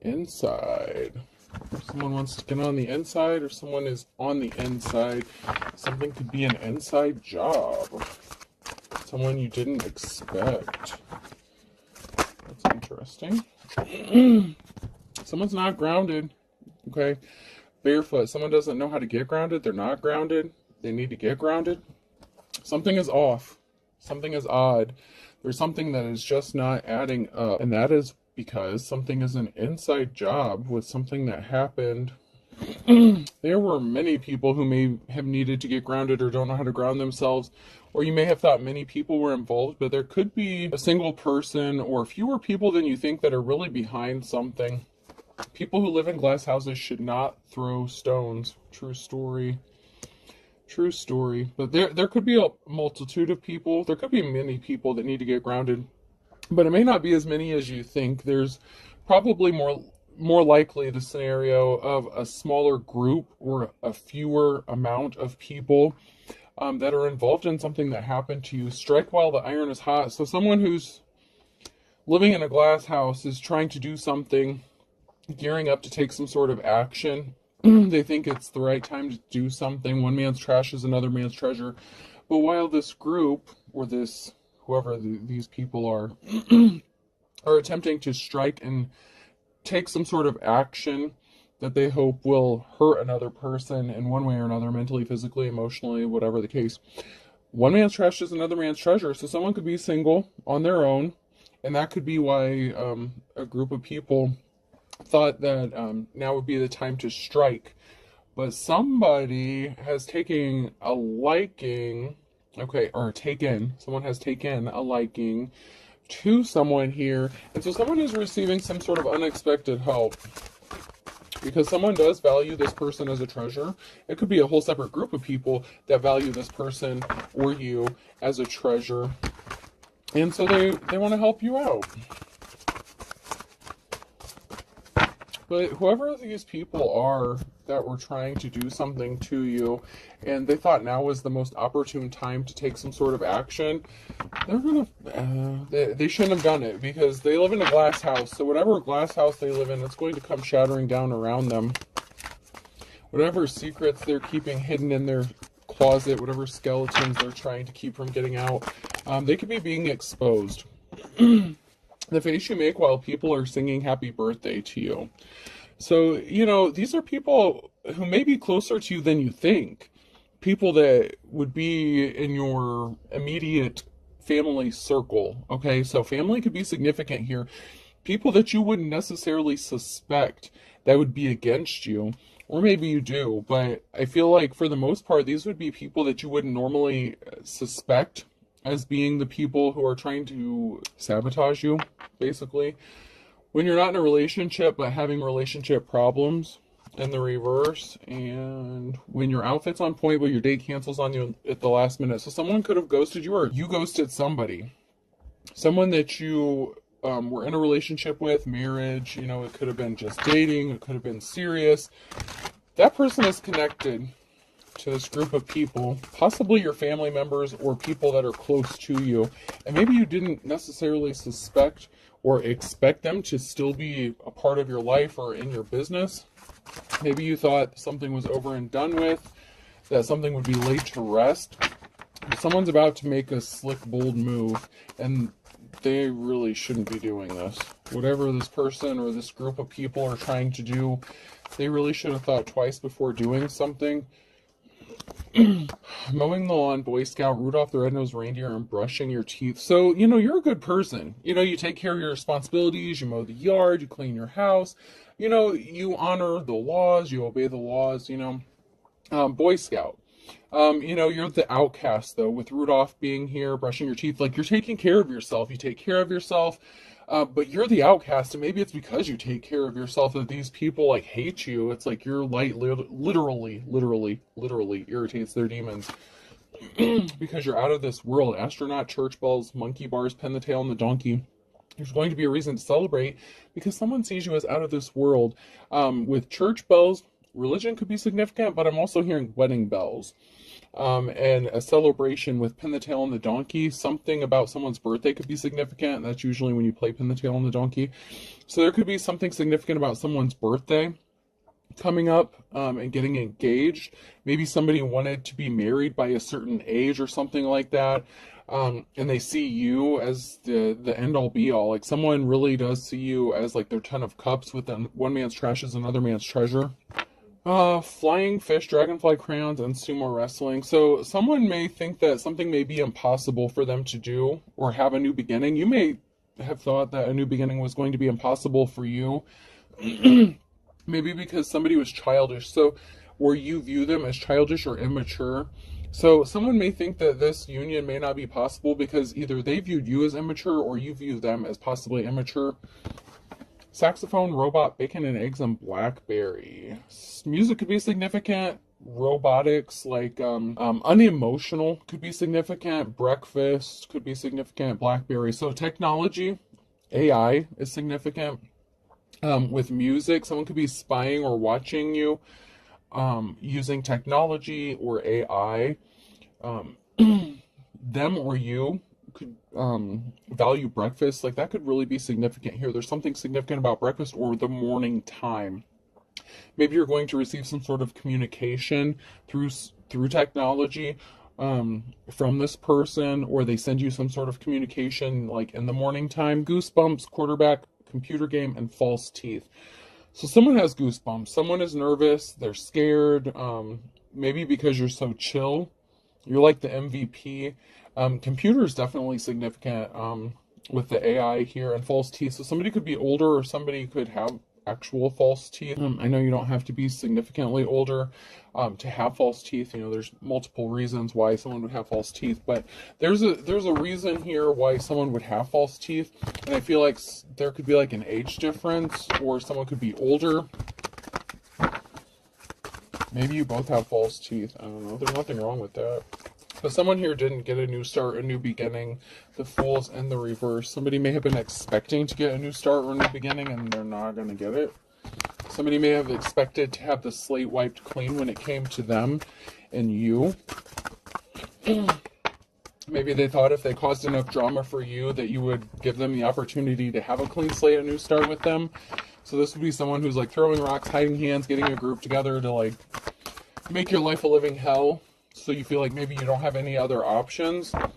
inside. Someone wants to get on the inside, or someone is on the inside. Something could be an inside job. Someone you didn't expect. That's interesting. Someone's not grounded. Okay. Barefoot. Someone doesn't know how to get grounded. They're not grounded. They need to get grounded. Something is off. Something is odd. There's something that is just not adding up. And that is because something is an inside job with something that happened. There were many people who may have needed to get grounded or don't know how to ground themselves, or you may have thought many people were involved, but there could be a single person or fewer people than you think that are really behind something. People who live in glass houses should not throw stones. True story. True story. But there could be a multitude of people. There could be many people that need to get grounded, but it may not be as many as you think. There's probably more likely the scenario of a smaller group or a fewer amount of people that are involved in something that happened to you. Strike while the iron is hot. So someone who's living in a glass house is trying to do something, gearing up to take some sort of action. They think it's the right time to do something. One man's trash is another man's treasure. But while this group, or this, whoever these people are attempting to strike and take some sort of action that they hope will hurt another person in one way or another, mentally, physically, emotionally, whatever the case. One man's trash is another man's treasure. So someone could be single on their own, and that could be why a group of people thought that now would be the time to strike. But somebody has taken a liking, someone has taken a liking to someone here. And so someone is receiving some sort of unexpected help, because someone does value this person as a treasure. It could be a whole separate group of people that value this person or you as a treasure. And so they want to help you out. But whoever these people are that were trying to do something to you, and they thought now was the most opportune time to take some sort of action, they shouldn't have done it, because they live in a glass house. So whatever glass house they live in, it's going to come shattering down around them. Whatever secrets they're keeping hidden in their closet, whatever skeletons they're trying to keep from getting out, they could be being exposed. The face you make while people are singing happy birthday to you. So, these are people who may be closer to you than you think. People that would be in your immediate family circle. Okay, so family could be significant here. People that you wouldn't necessarily suspect that would be against you. Or maybe you do, but I feel like for the most part, these would be people that you wouldn't normally suspect as being the people who are trying to sabotage you, basically. When you're not in a relationship, but having relationship problems in the reverse, and when your outfit's on point, but your date cancels on you at the last minute. So someone could have ghosted you, or you ghosted somebody. Someone that you were in a relationship with, marriage, it could have been just dating, it could have been serious. That person is connected to this group of people, possibly your family members or people that are close to you, and maybe you didn't necessarily suspect or expect them to still be a part of your life or in your business. Maybe you thought something was over and done with, that something would be laid to rest. Someone's about to make a slick, bold move, and they really shouldn't be doing this. Whatever this person or this group of people are trying to do, they really should have thought twice before doing something. Mowing the lawn, Boy Scout, Rudolph the Red-Nosed Reindeer, and brushing your teeth. So, you're a good person. You take care of your responsibilities, you mow the yard, you clean your house, you honor the laws, you obey the laws, Boy Scout. You're the outcast, though, with Rudolph being here, brushing your teeth. Like, you're taking care of yourself. You take care of yourself, but you're the outcast, and maybe it's because you take care of yourself that these people, hate you. It's like your light literally irritates their demons. Because you're out of this world. Astronaut, church bells, monkey bars, pin the tail on the donkey. There's going to be a reason to celebrate, because someone sees you as out of this world. With church bells, Religion could be significant, but I'm also hearing wedding bells. And a celebration with pin the tail on the donkey. Something about someone's birthday could be significant. That's usually when you play pin the tail on the donkey. So there could be something significant about someone's birthday coming up, and getting engaged. Maybe somebody wanted to be married by a certain age or something like that. And they see you as the end all be all. Like someone really does see you as like their 10 of cups, with one man's trash is another man's treasure. Flying fish, dragonfly crowns, and sumo wrestling. So someone may think that something may be impossible for them to do or have a new beginning. You may have thought that a new beginning was going to be impossible for you. Maybe because somebody was childish. So, or you view them as childish or immature. So someone may think that this union may not be possible because either they viewed you as immature or you view them as possibly immature. Saxophone, robot, bacon and eggs, and blackberry. Music could be significant. Robotics, like unemotional, could be significant. Breakfast could be significant. Blackberry. So technology, AI is significant. With music, someone could be spying or watching you using technology or AI. Them or you could value breakfast. Like that could really be significant here. There's something significant about breakfast or the morning time. Maybe you're going to receive some sort of communication through technology from this person, or they send you some sort of communication like in the morning time. Goosebumps, quarterback, computer game, and false teeth. So someone has goosebumps. Someone is nervous. They're scared. Maybe because you're so chill. You're like the MVP. Computer is definitely significant with the AI here, and false teeth. So somebody could be older, or somebody could have actual false teeth. I know you don't have to be significantly older to have false teeth. You know, there's multiple reasons why someone would have false teeth, but there's a reason here why someone would have false teeth, and I feel like there could be like an age difference, or someone could be older. Maybe you both have false teeth. I don't know. There's nothing wrong with that. But someone here didn't get a new start, a new beginning. The Fools and the Reverse. Somebody may have been expecting to get a new start or a new beginning, and they're not going to get it. Somebody may have expected to have the slate wiped clean when it came to them and you. Maybe they thought if they caused enough drama for you that you would give them the opportunity to have a clean slate, a new start with them. So this would be someone who's like throwing rocks, hiding hands, getting a group together to like make your life a living hell. So you feel like maybe you don't have any other options, but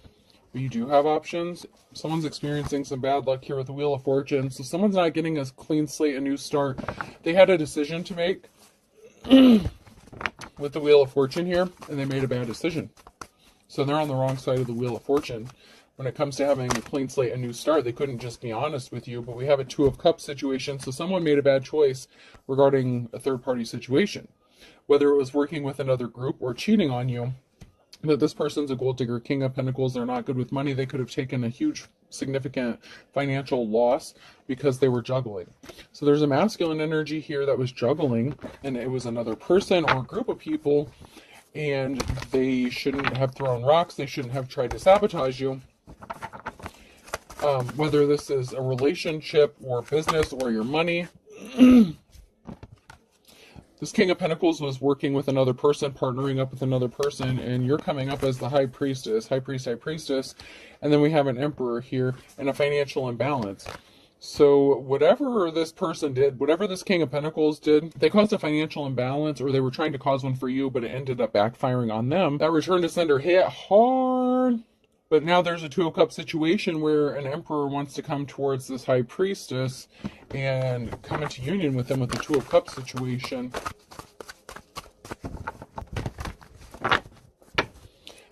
you do have options. Someone's experiencing some bad luck here with the Wheel of Fortune. So someone's not getting a clean slate, a new start. They had a decision to make with the Wheel of Fortune here, and they made a bad decision. So they're on the wrong side of the Wheel of Fortune. When it comes to having a clean slate, a new start, they couldn't just be honest with you, but we have a Two of Cups situation. So someone made a bad choice regarding a third-party situation. Whether it was working with another group or cheating on you, that this person's a gold digger, King of Pentacles, they're not good with money. They could have taken a huge, significant financial loss because they were juggling. So there's a masculine energy here that was juggling, and it was another person or group of people, and they shouldn't have thrown rocks. They shouldn't have tried to sabotage you. Whether this is a relationship or business or your money. This King of Pentacles was working with another person, partnering up with another person, and you're coming up as the High Priestess, High Priest, High Priestess, and then we have an Emperor here and a financial imbalance. So whatever this person did, whatever this King of Pentacles did, they caused a financial imbalance, or they were trying to cause one for you, but it ended up backfiring on them. That return to sender hit hard. But now there's a Two of Cups situation where an Emperor wants to come towards this High Priestess and come into union with them with the Two of Cups situation.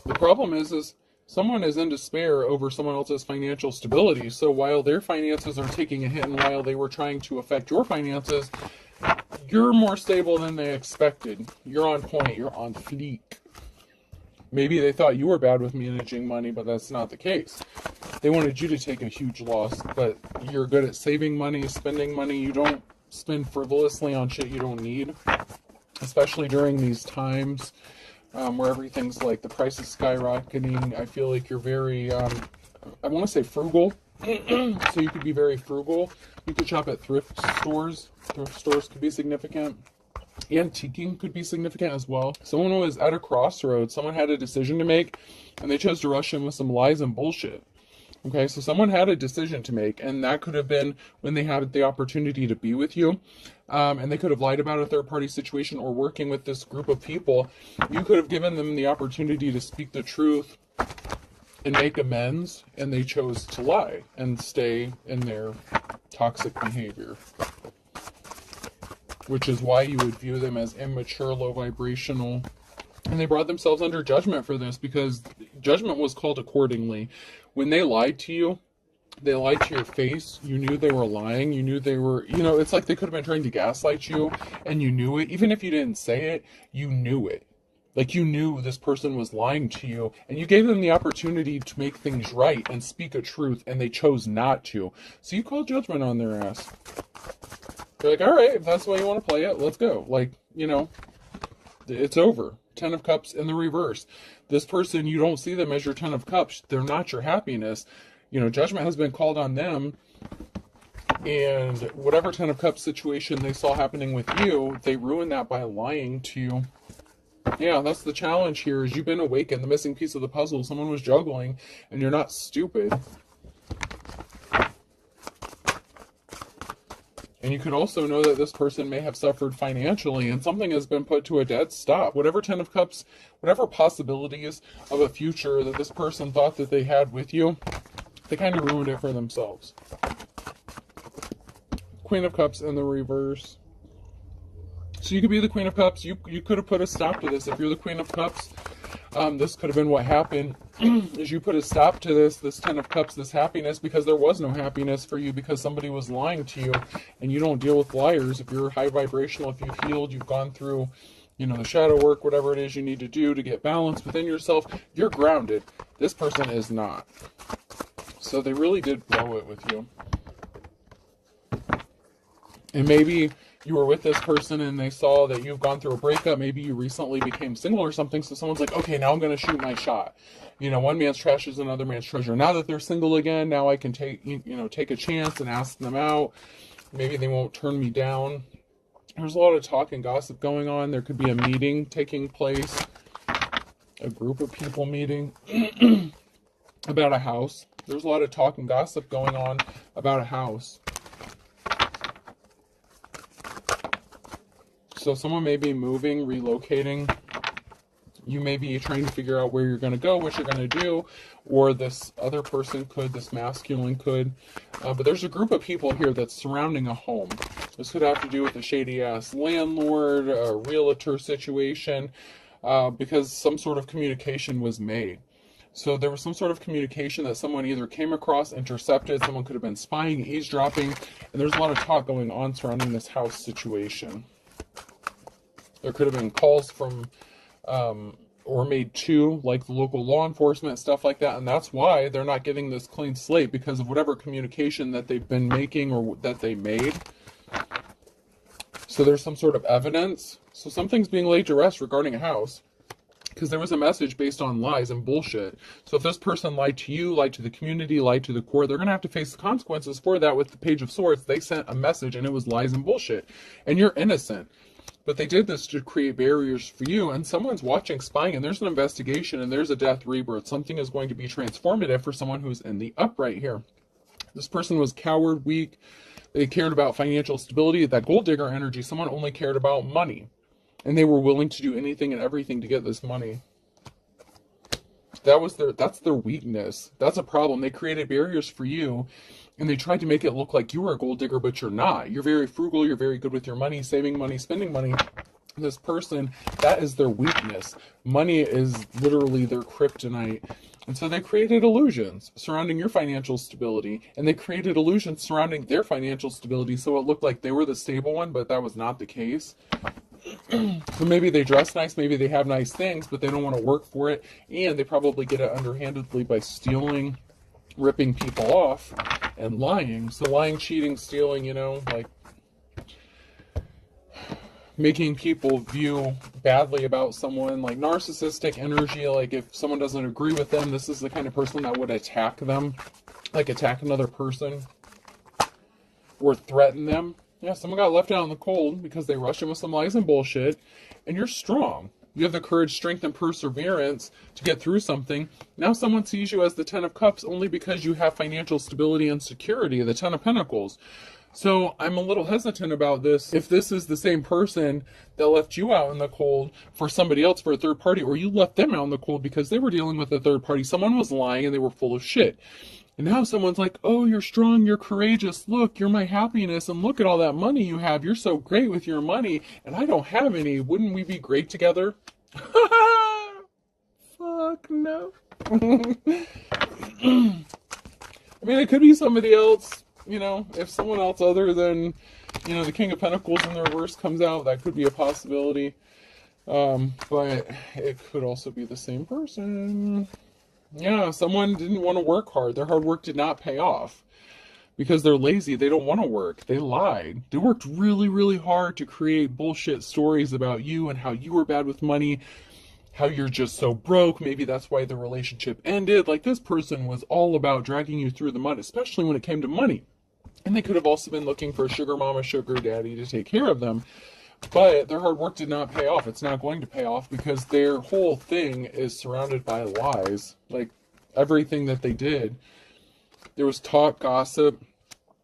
The problem is someone is in despair over someone else's financial stability. So while their finances are taking a hit, and while they were trying to affect your finances, you're more stable than they expected. You're on point. You're on fleek. Maybe they thought you were bad with managing money, but that's not the case. They wanted you to take a huge loss, but you're good at saving money, spending money. You don't spend frivolously on shit you don't need, especially during these times where everything's like the price is skyrocketing. I feel like you're very, I want to say frugal. So you could be very frugal. You could shop at thrift stores. Thrift stores could be significant. Antiquing could be significant as well. Someone was at a crossroads. Someone had a decision to make, and they chose to rush in with some lies and bullshit. Okay, so someone had a decision to make, and that could have been when they had the opportunity to be with you, and they could have lied about a third-party situation, or working with this group of people. You could have given them the opportunity to speak the truth and make amends, and they chose to lie and stay in their toxic behavior, which is why you would view them as immature, low vibrational. And they brought themselves under judgment for this, because judgment was called accordingly. When they lied to you, they lied to your face. You knew they were lying. You knew they were, it's like they could have been trying to gaslight you, and you knew it. Even if you didn't say it, you knew it. Like, you knew this person was lying to you, and you gave them the opportunity to make things right and speak a truth, and they chose not to. So you called judgment on their ass. You're like, all right, if that's the way you want to play it, let's go. Like, it's over. 10 of Cups in the reverse. This person, you don't see them as your 10 of Cups. They're not your happiness. Judgment has been called on them. And whatever 10 of Cups situation they saw happening with you, they ruined that by lying to you. Yeah, that's the challenge here, is you've been awakened. The missing piece of the puzzle, someone was juggling, and you're not stupid. And you could also know that this person may have suffered financially, and something has been put to a dead stop. Whatever 10 of Cups, whatever possibilities of a future that this person thought that they had with you, they kind of ruined it for themselves. Queen of Cups in the reverse. So you could be the Queen of Cups. You could have put a stop to this. If you're the Queen of Cups, this could have been what happened, is you put a stop to this 10 of Cups, this happiness, because there was no happiness for you, because somebody was lying to you, and you don't deal with liars. If you're high vibrational, if you've healed, you've gone through, the shadow work, whatever it is you need to do to get balance within yourself, you're grounded. This person is not. So they really did blow it with you. And maybe you were with this person and they saw that you've gone through a breakup. Maybe you recently became single or something. So someone's like, okay, now I'm going to shoot my shot. One man's trash is another man's treasure. Now that they're single again, now I can take a chance and ask them out. Maybe they won't turn me down. There's a lot of talk and gossip going on. There could be a meeting taking place, a group of people meeting about a house. There's a lot of talk and gossip going on about a house. So someone may be moving, relocating. You may be trying to figure out where you're going to go, what you're going to do, or this other person could, this masculine could. But there's a group of people here that's surrounding a home. This could have to do with a shady-ass landlord, a realtor situation, because some sort of communication was made. So there was some sort of communication that someone either came across, intercepted, someone could have been spying, eavesdropping, and there's a lot of talk going on surrounding this house situation. There could have been calls from, or made to, like the local law enforcement, stuff like that. And that's why they're not getting this clean slate, because of whatever communication that they've been making or that they made. So there's some sort of evidence. So something's being laid to rest regarding a house, because there was a message based on lies and bullshit. So if this person lied to you, lied to the community, lied to the court, they're going to have to face the consequences for that. With the Page of Swords, they sent a message and it was lies and bullshit. And you're innocent. But they did this to create barriers for you, and someone's watching, spying, and there's an investigation, and there's a death rebirth. Something is going to be transformative for someone who's in the upright here. This person was coward, weak. They cared about financial stability. That gold digger energy, someone only cared about money. And they were willing to do anything and everything to get this money. That's their weakness. That's a problem. They created barriers for you, and they tried to make it look like you were a gold digger, but you're not. You're very frugal. You're very good with your money, saving money, spending money. This person, that is their weakness. Money is literally their kryptonite. And so they created illusions surrounding your financial stability, and they created illusions surrounding their financial stability, so it looked like they were the stable one, but that was not the case. So maybe they dress nice, maybe they have nice things, but they don't want to work for it, and they probably get it underhandedly by stealing, ripping people off, and lying. So lying, cheating, stealing, like making people view badly about someone, like narcissistic energy. Like if someone doesn't agree with them, this is the kind of person that would attack them, like attack another person or threaten them. Yeah, someone got left out in the cold because they rushed in with some lies and bullshit, and you're strong. You have the courage, strength, and perseverance to get through something. Now someone sees you as the Ten of Cups only because you have financial stability and security, the Ten of Pentacles. So I'm a little hesitant about this. If this is the same person that left you out in the cold for somebody else, for a third party, or you left them out in the cold because they were dealing with a third party, someone was lying and they were full of shit. And now someone's like, oh, you're strong, you're courageous, look, you're my happiness, and look at all that money you have, you're so great with your money, and I don't have any, wouldn't we be great together? Fuck no. I mean, it could be somebody else, you know, if someone else other than, you know, the King of Pentacles in the reverse comes out, that could be a possibility. But it could also be the same person. Yeah, someone didn't want to work hard. Their hard work did not pay off because they're lazy. They don't want to work. They lied. They worked really, really hard to create bullshit stories about you and how you were bad with money, how you're just so broke. Maybe that's why the relationship ended. Like, this person was all about dragging you through the mud, especially when it came to money. And they could have also been looking for a sugar mama, sugar daddy to take care of them. But their hard work did not pay off. It's not going to pay off because their whole thing is surrounded by lies. Like, everything that they did, there was talk, gossip.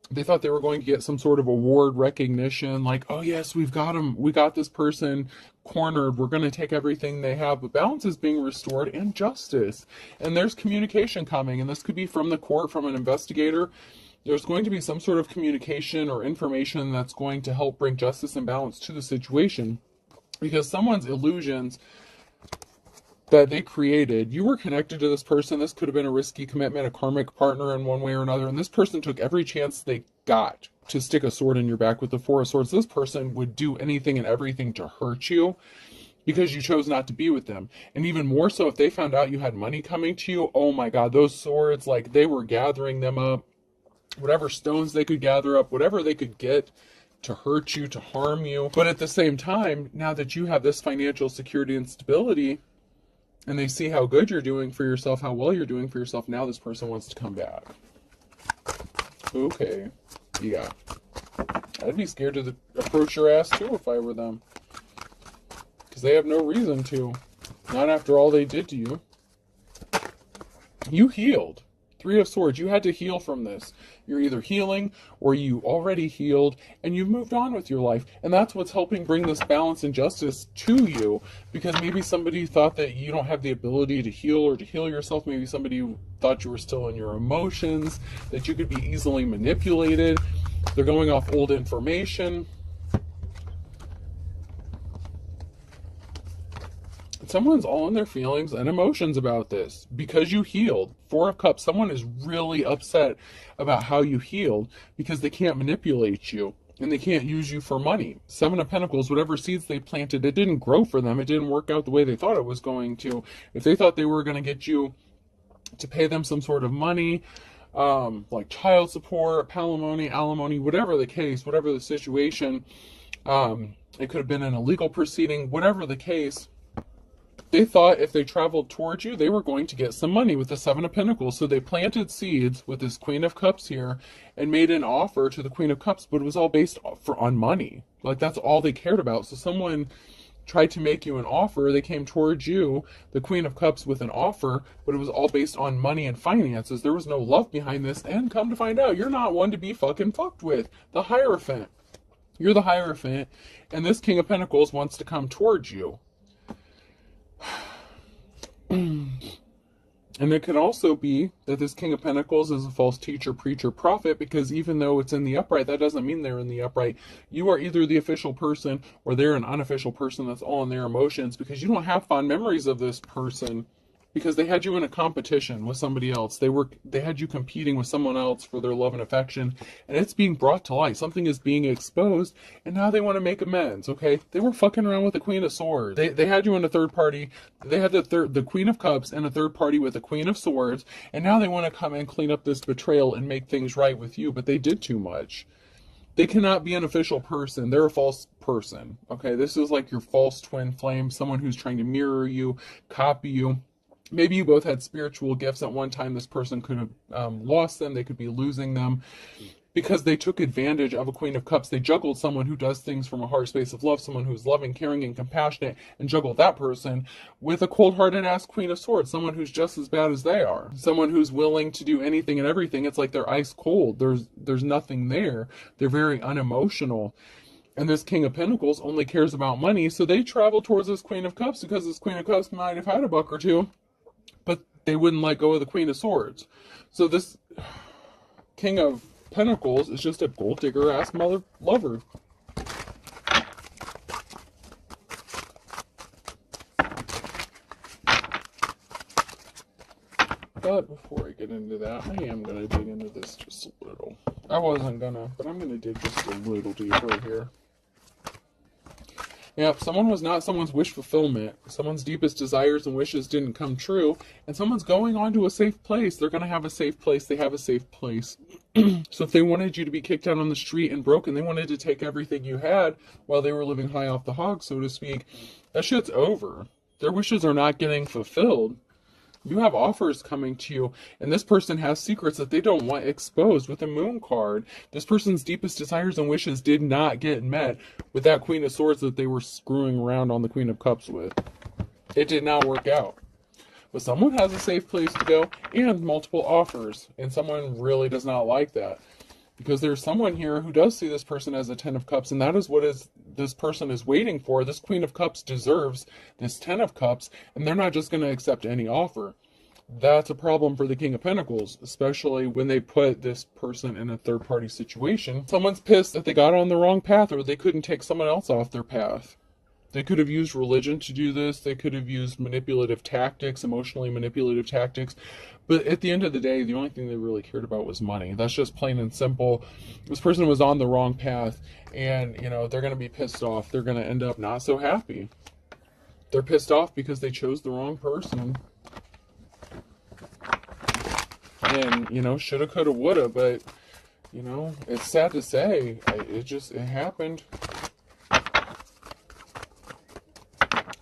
They thought they were going to get some sort of award recognition. Like, oh yes, we've got them. We got this person cornered. We're going to take everything they have. But balance is being restored and justice. And there's communication coming. And this could be from the court, from an investigator. There's going to be some sort of communication or information that's going to help bring justice and balance to the situation. Because someone's illusions that they created, you were connected to this person. This could have been a risky commitment, a karmic partner in one way or another. And this person took every chance they got to stick a sword in your back with the Four of Swords. This person would do anything and everything to hurt you because you chose not to be with them. And even more so, if they found out you had money coming to you, oh my God, those swords, like, they were gathering them up. Whatever stones they could gather up, whatever they could get to hurt you, to harm you. But at the same time, now that you have this financial security and stability, and they see how good you're doing for yourself, how well you're doing for yourself, now this person wants to come back. Okay. Yeah. I'd be scared to approach your ass too if I were them. Because they have no reason to. Not after all they did to you. You healed. Three of Swords, you had to heal from this. You're either healing or you already healed and you've moved on with your life. And that's what's helping bring this balance and justice to you. Because maybe somebody thought that you don't have the ability to heal or to heal yourself. Maybe somebody thought you were still in your emotions, that you could be easily manipulated. They're going off old information. Someone's all in their feelings and emotions about this because you healed. Four of Cups, someone is really upset about how you healed because they can't manipulate you and they can't use you for money. Seven of Pentacles, whatever seeds they planted, it didn't grow for them. It didn't work out the way they thought it was going to. If they thought they were going to get you to pay them some sort of money, like child support, alimony, whatever the case, whatever the situation, it could have been an illegal proceeding, whatever the case, they thought if they traveled towards you, they were going to get some money with the Seven of Pentacles. So they planted seeds with this Queen of Cups here and made an offer to the Queen of Cups, but it was all based on money. Like, that's all they cared about. So someone tried to make you an offer. They came towards you, the Queen of Cups, with an offer, but it was all based on money and finances. There was no love behind this. And come to find out, you're not one to be fucking fucked with. The Hierophant. You're the Hierophant, and this King of Pentacles wants to come towards you. And it could also be that this King of Pentacles is a false teacher, preacher, prophet, because even though it's in the upright, that doesn't mean they're in the upright. You are either the official person or they're an unofficial person that's all in their emotions, because you don't have fond memories of this person because they had you in a competition with somebody else. They had you competing with someone else for their love and affection, and it's being brought to light. Something is being exposed, and now they want to make amends, okay? They were fucking around with the Queen of Swords. They had you in a third party. They had the Queen of Cups and a third party with the Queen of Swords, and now they want to come and clean up this betrayal and make things right with you, but they did too much. They cannot be an official person. They're a false person, okay? This is like your false twin flame, someone who's trying to mirror you, copy you. Maybe you both had spiritual gifts at one time. This person could have lost them. They could be losing them. because they took advantage of a Queen of Cups. They juggled someone who does things from a heart space of love, someone who's loving, caring, and compassionate, and juggled that person with a cold-hearted ass Queen of Swords, someone who's just as bad as they are, someone who's willing to do anything and everything. It's like they're ice cold. There's nothing there. They're very unemotional. And this King of Pentacles only cares about money, so they travel towards this Queen of Cups because this Queen of Cups might have had a buck or two, but they wouldn't let go of the Queen of Swords. So this King of Pentacles is just a gold digger ass mother lover. But before I get into that, I am going to dig into this just a little. I wasn't gonna, but I'm going to dig just a little deeper here. Yep, someone was not someone's wish fulfillment. Someone's deepest desires and wishes didn't come true, and someone's going on to a safe place. They're going to have a safe place. They have a safe place. So if they wanted you to be kicked out on the street and broken, they wanted to take everything you had while they were living high off the hog, so to speak, that shit's over. Their wishes are not getting fulfilled. You have offers coming to you, and this person has secrets that they don't want exposed with a moon card. This person's deepest desires and wishes did not get met with that Queen of Swords that they were screwing around on the Queen of Cups with. It did not work out. But someone has a safe place to go and multiple offers, and someone really does not like that. Because there's someone here who does see this person as a Ten of Cups, and that is what this person is waiting for. This Queen of Cups deserves this Ten of Cups, and they're not just going to accept any offer. That's a problem for the King of Pentacles, especially when they put this person in a third-party situation. Someone's pissed that they got on the wrong path, or they couldn't take someone else off their path. They could have used religion to do this. They could have used manipulative tactics, emotionally manipulative tactics. But at the end of the day, the only thing they really cared about was money. That's just plain and simple. This person was on the wrong path, and, you know, they're going to be pissed off. They're going to end up not so happy. They're pissed off because they chose the wrong person. And, you know, shoulda, coulda, woulda, but, you know, it's sad to say. It happened.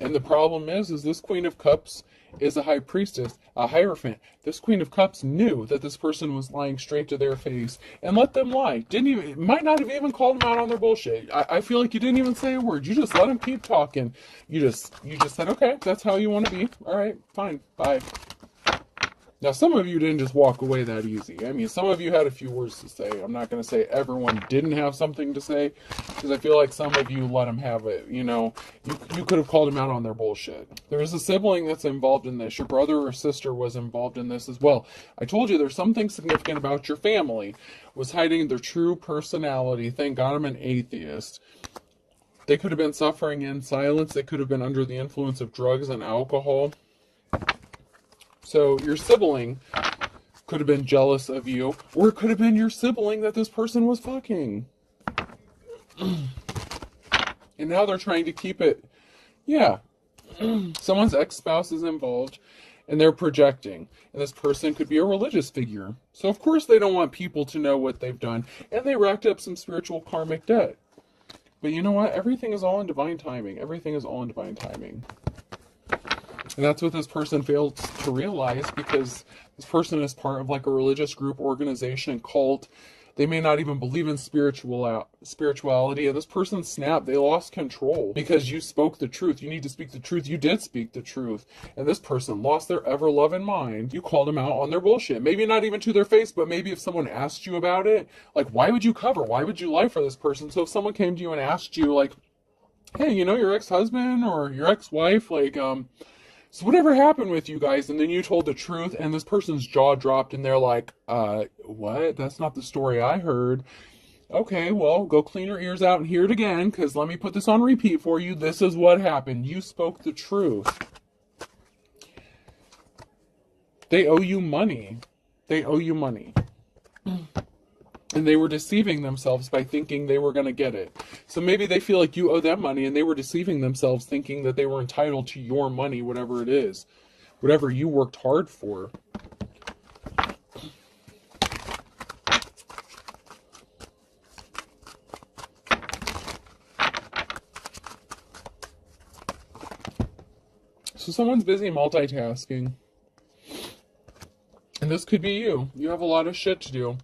And the problem is this Queen of Cups is a high priestess, a hierophant. This Queen of Cups knew that this person was lying straight to their face and let them lie. Might not have even called them out on their bullshit. I feel like you didn't even say a word. You just let them keep talking. You just said, okay, that's how you want to be. All right, fine, bye. Now, some of you didn't just walk away that easy. I mean, some of you had a few words to say. I'm not going to say everyone didn't have something to say, because I feel like some of you let them have it. You know, you could have called them out on their bullshit. There is a sibling that's involved in this. Your brother or sister was involved in this as well. I told you there's something significant about your family. Was hiding their true personality. Thank God I'm an atheist. They could have been suffering in silence. They could have been under the influence of drugs and alcohol. So your sibling could have been jealous of you, or it could have been your sibling that this person was fucking. And now they're trying to keep it. Yeah. Someone's ex-spouse is involved, and they're projecting. And this person could be a religious figure. So of course they don't want people to know what they've done, and they racked up some spiritual karmic debt. But you know what? Everything is all in divine timing. Everything is all in divine timing. And that's what this person failed to realize, because this person is part of like a religious group, organization, cult. They may not even believe in spirituality. And this person snapped. They lost control because you spoke the truth. You need to speak the truth. You did speak the truth. And this person lost their ever-loving mind. You called them out on their bullshit. Maybe not even to their face, but maybe if someone asked you about it, like, why would you cover? Why would you lie for this person? So if someone came to you and asked you, like, hey, you know, your ex-husband or your ex-wife, like, so whatever happened with you guys? And then you told the truth, and this person's jaw dropped, and they're like, what? That's not the story I heard. Okay, well, go clean your ears out and hear it again, because let me put this on repeat for you. This is what happened. You spoke the truth. They owe you money. They owe you money. And they were deceiving themselves by thinking they were going to get it. So maybe they feel like you owe them money, and they were deceiving themselves thinking that they were entitled to your money, whatever it is. Whatever you worked hard for. So someone's busy multitasking. And this could be you. You have a lot of shit to do.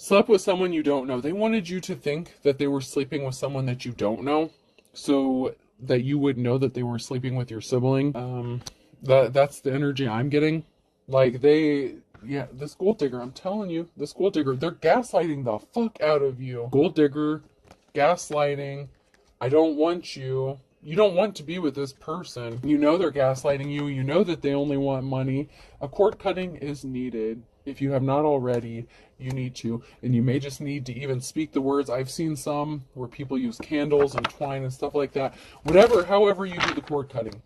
slept with someone you don't know. They wanted you to think that they were sleeping with someone that you don't know, so that you would know that they were sleeping with your sibling. That's the energy I'm getting. Like this gold digger, I'm telling you, this gold digger, they're gaslighting the fuck out of you. Gold digger, gaslighting. I don't want you. You don't want to be with this person. You know they're gaslighting you. You know that they only want money. A cord cutting is needed. If you have not already, you need to. And you may just need to even speak the words. I've seen some where people use candles and twine and stuff like that. Whatever, however you do the cord cutting.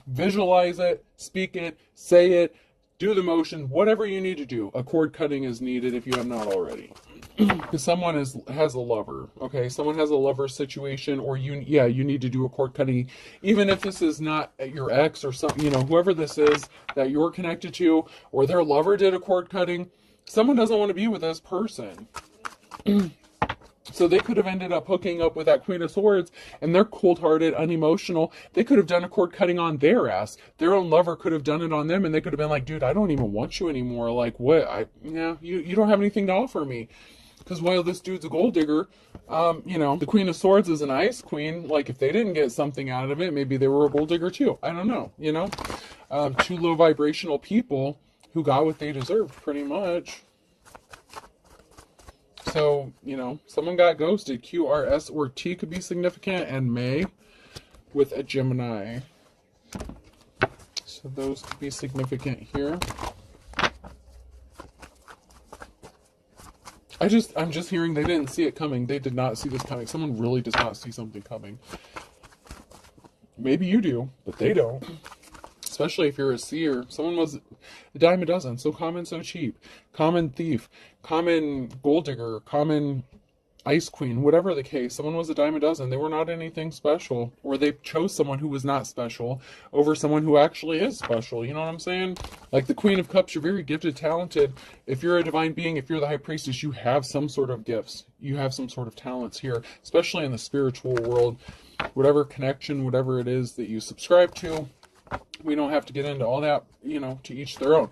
Visualize it, speak it, say it, do the motion, whatever you need to do. A cord cutting is needed if you have not already. Because someone has a lover, okay? Someone has a lover situation, or you need to do a cord cutting, even if this is not your ex or something, whoever this is that you're connected to, or their lover did a cord cutting. Someone doesn't want to be with this person. So they could have ended up hooking up with that Queen of Swords, and they're cold-hearted, unemotional. They could have done a cord cutting on their ass. Their own lover could have done it on them, and they could have been like, dude, I don't even want you anymore. Like, what? You don't have anything to offer me. Because while this dude's a gold digger, the Queen of Swords is an ice queen. Like, if they didn't get something out of it, maybe they were a gold digger too. I don't know, two low vibrational people who got what they deserved, pretty much. So, someone got ghosted. Q, R, S, or T could be significant, and May with a Gemini. So those could be significant here. I'm just hearing they didn't see it coming. They did not see this coming. Someone really does not see something coming. Maybe you do, but they don't. Especially if you're a seer. Someone was a dime a dozen. So common, so cheap. Common thief. Common gold digger. Common ice queen. Whatever the case. Someone was a dime a dozen. They were not anything special. Or they chose someone who was not special over someone who actually is special. You know what I'm saying? Like the Queen of Cups, you're very gifted, talented. If you're a divine being, if you're the High Priestess, you have some sort of gifts. You have some sort of talents here. Especially in the spiritual world. Whatever connection, whatever it is that you subscribe to. We don't have to get into all that, to each their own.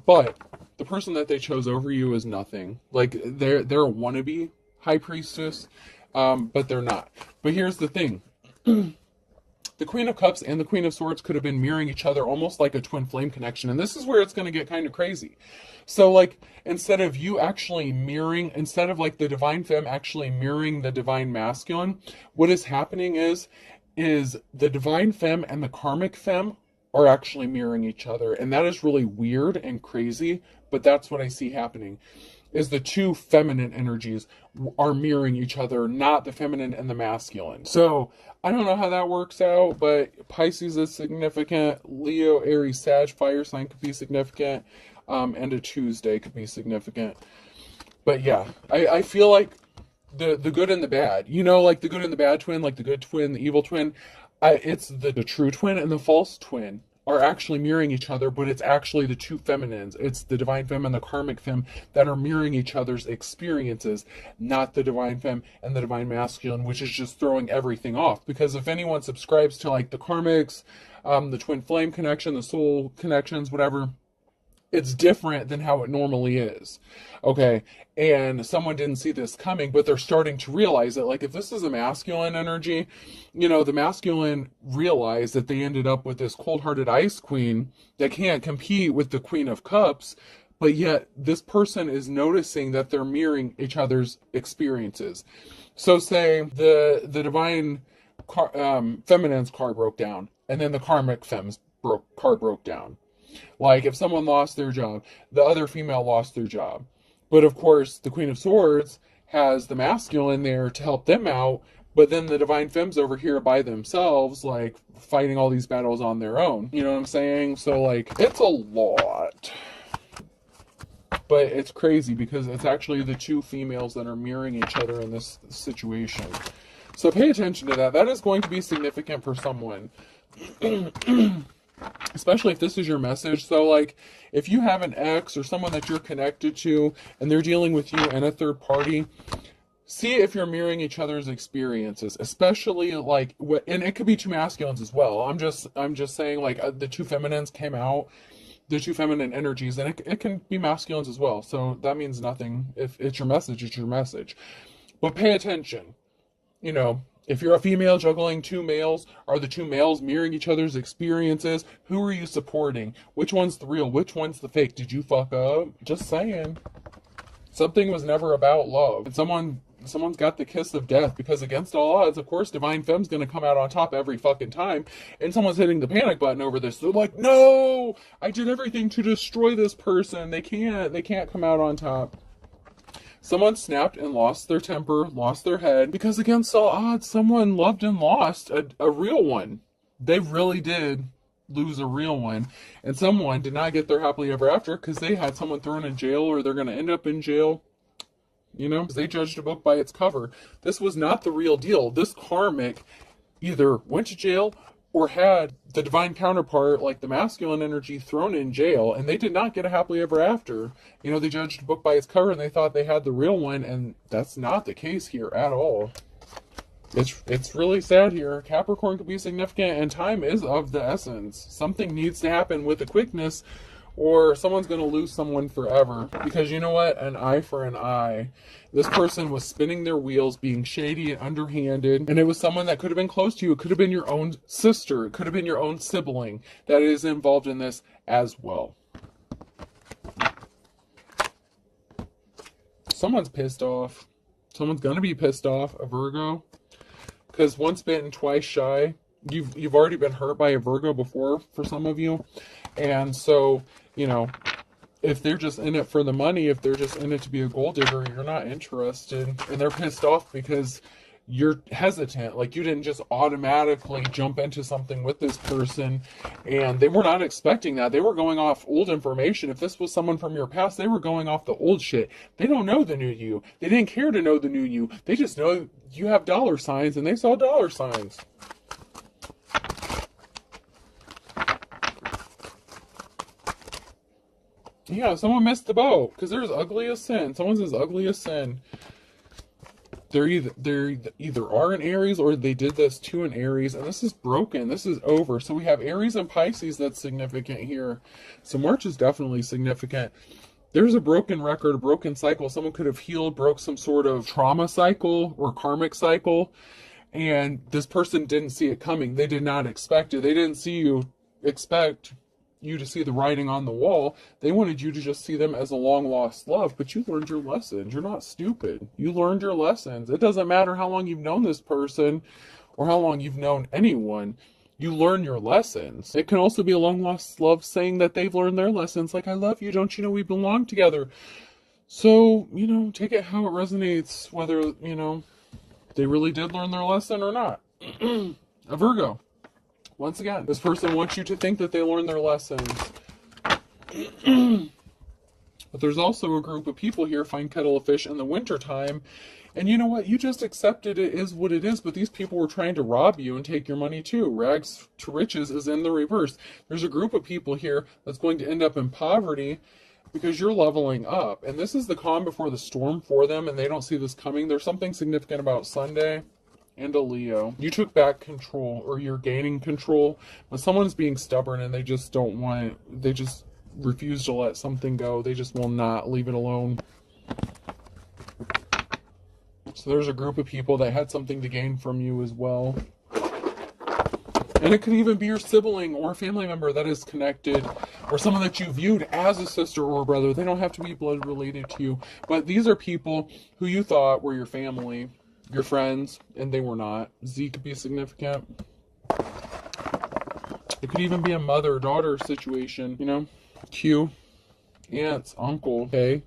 But the person that they chose over you is nothing. Like, they're a wannabe High Priestess, but they're not. But here's the thing. The Queen of Cups and the Queen of Swords could have been mirroring each other almost like a twin flame connection. And this is where it's going to get kind of crazy. So, like, instead of the Divine Femme actually mirroring the Divine Masculine, what is happening is the Divine Femme and the Karmic Femme are actually mirroring each other. And that is really weird and crazy, but that's what I see happening. Is the two feminine energies are mirroring each other, not the feminine and the masculine. So, I don't know how that works out, but Pisces is significant. Leo, Aries, Sag, fire sign could be significant. And a Tuesday could be significant. But yeah, I feel like the good and the bad, like the good and the bad twin, like the good twin, the evil twin, it's the true twin and the false twin are actually mirroring each other, but it's actually the two feminines. It's the Divine Femme and the Karmic Femme that are mirroring each other's experiences, not the Divine Femme and the Divine Masculine, which is just throwing everything off. Because if anyone subscribes to like the Karmics, the twin flame connection, the soul connections, whatever, it's different than how it normally is. Okay. And someone didn't see this coming, but they're starting to realize it. Like if this is a masculine energy, the masculine realized that they ended up with this cold-hearted ice queen that can't compete with the Queen of Cups, but yet this person is noticing that they're mirroring each other's experiences. So say the divine feminine's car broke down, and then the karmic femme's car broke down. Like, if someone lost their job, the other female lost their job. But, of course, the Queen of Swords has the masculine there to help them out, but then the Divine Femmes over here by themselves, like, fighting all these battles on their own. You know what I'm saying? So, like, it's a lot. But it's crazy because it's actually the two females that are mirroring each other in this situation. So pay attention to that. That is going to be significant for someone. Especially if this is your message. So, like, if you have an ex or someone that you're connected to and they're dealing with you and a third party, see if you're mirroring each other's experiences. Especially, like, and it could be two masculines as well. I'm just saying, like, the two feminines came out. the two feminine energies, and it can be masculines as well. So that means nothing. If it's your message, it's your message. But pay attention. You know, if you're a female juggling two males, are the two males mirroring each other's experiences? Who are you supporting? Which one's the real? Which one's the fake? Did you fuck up? Just saying. Something was never about love. And someone's got the kiss of death, because against all odds, of course, Divine Femme's going to come out on top every fucking time. And someone's hitting the panic button over this. They're like, no, I did everything to destroy this person. They can't come out on top. Someone snapped and lost their temper, lost their head, because against all odds, someone loved and lost a real one. They really did lose a real one. And someone did not get their happily ever after because they had someone thrown in jail, or they're going to end up in jail. You know, because they judged a book by its cover. This was not the real deal. This karmic either went to jail or had the divine counterpart, like the masculine energy, thrown in jail, and they did not get a happily ever after. You know, they judged a book by its cover and they thought they had the real one, and that's not the case here at all. It's really sad here. Capricorn could be significant, and time is of the essence. Something needs to happen with a quickness, or someone's going to lose someone forever. Because you know what? An eye for an eye. This person was spinning their wheels, being shady and underhanded, and it was someone that could have been close to you. It could have been your own sister. It could have been your own sibling that is involved in this as well. Someone's pissed off. Someone's going to be pissed off, a Virgo. Because once bitten, twice shy. You've already been hurt by a Virgo before, for some of you. And so, you know, if they're just in it for the money, if they're just in it to be a gold digger, you're not interested. And they're pissed off because you're hesitant. Like, you didn't just automatically jump into something with this person. And they were not expecting that. They were going off old information. If this was someone from your past, they were going off the old shit. They don't know the new you. They didn't care to know the new you. They just know you have dollar signs, and they saw dollar signs. Yeah, someone missed the boat, because there's ugly as sin. Someone's as ugly as sin. They're either are an Aries, or they did this to an Aries, and this is broken. This is over. So we have Aries and Pisces that's significant here. So March is definitely significant. There's a broken record, a broken cycle. Someone could have healed, broke some sort of trauma cycle or karmic cycle, and this person didn't see it coming. They did not expect it. They didn't expect you to see the writing on the wall. They wanted you to just see them as a long lost love, but you learned your lessons. You're not stupid. You learned your lessons. It doesn't matter how long you've known this person or how long you've known anyone. You learn your lessons. It can also be a long lost love saying that they've learned their lessons. Like, I love you. Don't you know we belong together? So, you know, take it how it resonates, whether, you know, they really did learn their lesson or not. A Virgo. Once again, this person wants you to think that they learned their lessons. But there's also a group of people here, find kettle of fish in the wintertime. And you know what? You just accepted it is what it is, but these people were trying to rob you and take your money too. Rags to riches is in the reverse. There's a group of people here that's going to end up in poverty because you're leveling up. And this is the calm before the storm for them, and they don't see this coming. There's something significant about Sunday. And a Leo. You took back control, or you're gaining control, but someone's being stubborn and they just don't want it. They just refuse to let something go. They just will not leave it alone. So there's a group of people that had something to gain from you as well. And it could even be your sibling or a family member that is connected, or someone that you viewed as a sister or a brother. They don't have to be blood related to you, but these are people who you thought were your family, your friends, and they were not. Z could be significant. It could even be a mother-daughter situation, you know? Q, aunts, uncle, A.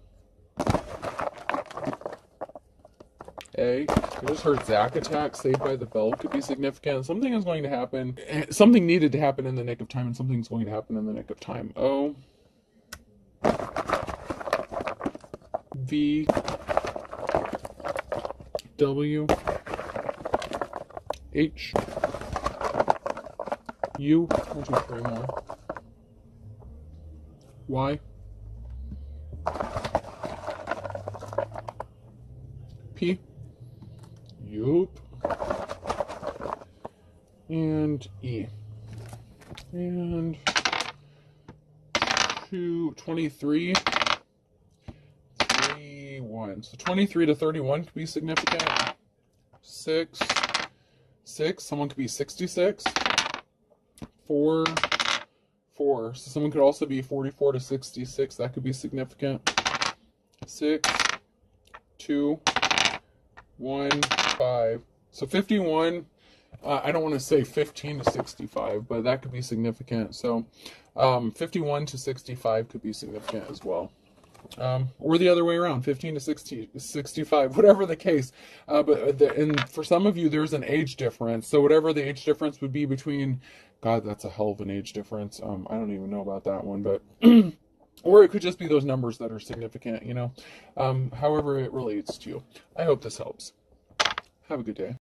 I just heard Zack attack, Saved by the Bell could be significant. Something is going to happen. Something needed to happen in the nick of time, and something's going to happen in the nick of time. O. V. W. H. U. 1, 2, 3 more. Y. P. Yup. And E. And to 23, 31. So 23 to 31 could be significant. 6, 6. Someone could be 66. 4, 4. So someone could also be 44 to 66. That could be significant. 6, 2, 1, 5. So 51. I don't want to say 15 to 65, but that could be significant. So 51 to 65 could be significant as well. Or the other way around, 15 to 65, whatever the case. And for some of you, there's an age difference. So whatever the age difference would be between, God, that's a hell of an age difference. I don't even know about that one, but, or it could just be those numbers that are significant, you know, however it relates to you. I hope this helps. Have a good day.